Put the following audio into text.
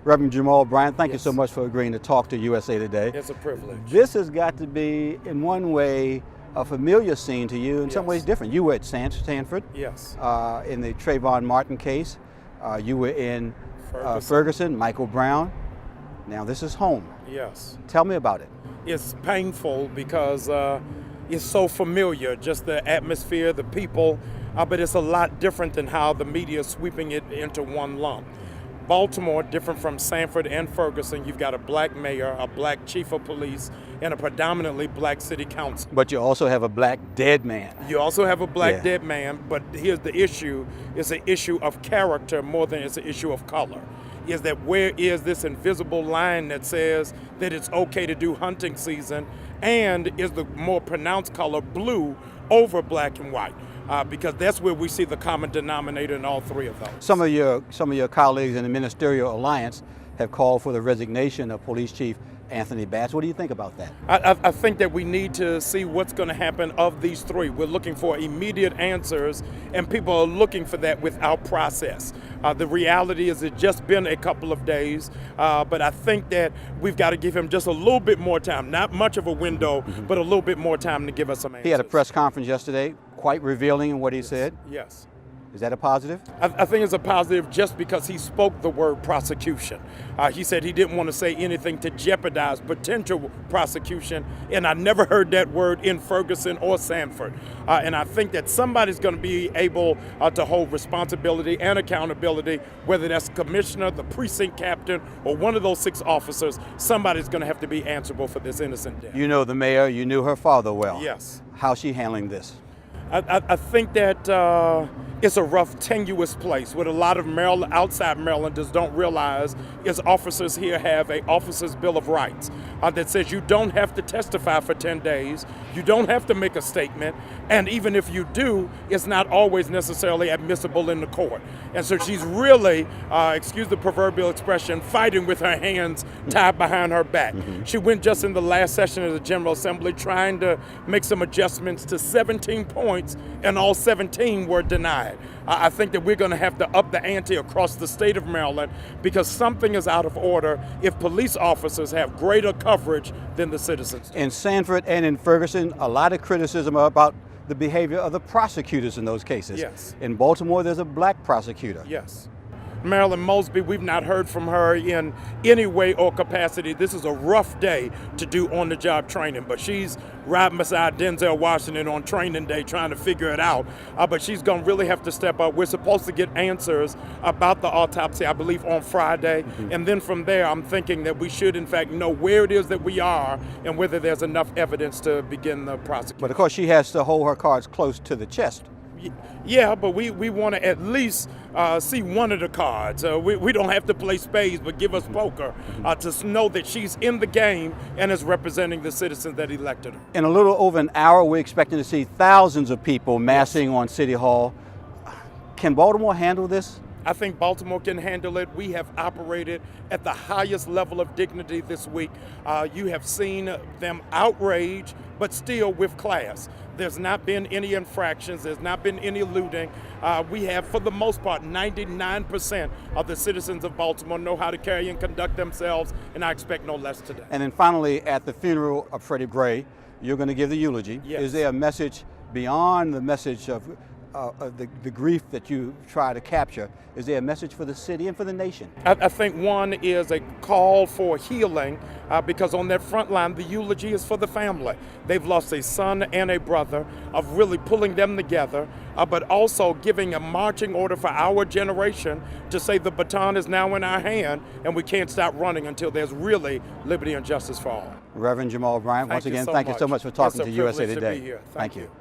Reverend Jamal Bryant, thank you so Yes. much for agreeing to talk to USA Today. It's a privilege. This has got to be, in one way, a familiar scene to you, in some Yes. ways different. You were at Stanford Yes. in the Trayvon Martin case. You were in Ferguson, Michael Brown. Now this is home. Yes. Tell me about it. It's painful because it's so familiar, just the atmosphere, the people, but it's a lot different than how the media is sweeping it into one lump. Baltimore, different from Sanford and Ferguson, you've got a black mayor, a black chief of police, and a predominantly black city council. But you also have a black dead man. You also have a black Yeah. dead man, but here's the issue. It's an issue of character more than it's an issue of color. Is that where is this invisible line that says that it's okay to do hunting season, and is the more pronounced color blue over black and white? Because that's where we see the common denominator in all three of those. Some of your colleagues in the Ministerial Alliance have called for the resignation of Police Chief Anthony Batts. What do you think about that? I think that we need to see what's going to happen of these three. We're looking for immediate answers, and people are looking for that without process. The reality is it's just been a couple of days, but I think that we've got to give him just a little bit more time. Not much of a window, but a little bit more time to give us some answers. He had a press conference yesterday, quite revealing in what he said. Yes. Is that a positive? I think it's a positive just because he spoke the word prosecution. He said he didn't want to say anything to jeopardize potential prosecution, and I never heard that word in Ferguson or Sanford. And I think that somebody's going to be able to hold responsibility and accountability, whether that's the commissioner, the precinct captain, or one of those 6 officers. Somebody's going to have to be answerable for this innocent death. You know the mayor, you knew her father well. Yes. How's she handling this? I think that it's a rough, tenuous place. What a lot of Maryland, outside Marylanders don't realize is officers here have an officer's Bill of Rights that says you don't have to testify for 10 days, you don't have to make a statement, and even if you do, it's not always necessarily admissible in the court. And so she's really, excuse the proverbial expression, fighting with her hands tied behind her back. She went just in the last session of the General Assembly trying to make some adjustments to 17 points, and all 17 were denied. I think that we're going to have to up the ante across the state of Maryland because something is out of order if police officers have greater coverage than the citizens. In Sanford and in Ferguson, a lot of criticism about the behavior of the prosecutors in those cases. Yes. In Baltimore, there's a black prosecutor. Yes. Marilyn Mosby, we've not heard from her in any way or capacity. This is a rough day to do on-the-job training, but she's riding beside Denzel Washington on training day trying to figure it out. But she's going to really have to step up. We're supposed to get answers about the autopsy, I believe, on Friday. And then from there, I'm thinking that we should, in fact, know where it is that we are and whether there's enough evidence to begin the prosecution. But of course, she has to hold her cards close to the chest. Yeah, but we want to at least see one of the cards. We don't have to play spades, but give us poker to know that she's in the game and is representing the citizens that elected her. In a little over an hour, we're expecting to see thousands of people massing on City Hall. Can Baltimore handle this? I think Baltimore can handle it. We have operated at the highest level of dignity this week. You have seen them outraged, but still with class. There's not been any infractions. There's not been any looting. We have, for the most part, 99% of the citizens of Baltimore know how to carry and conduct themselves, and I expect no less today. And then finally, at the funeral of Freddie Gray, you're going to give the eulogy. Yes. Is there a message beyond the message of the grief that you try to capture? Is there a message for the city and for the nation? I think one is a call for healing because on that front line, the eulogy is for the family. They've lost a son and a brother, of really pulling them together, but also giving a marching order for our generation to say the baton is now in our hand and we can't stop running until there's really liberty and justice for all. Reverend Jamal Bryant, once again, thank you so much for talking to USA Today. Thank you.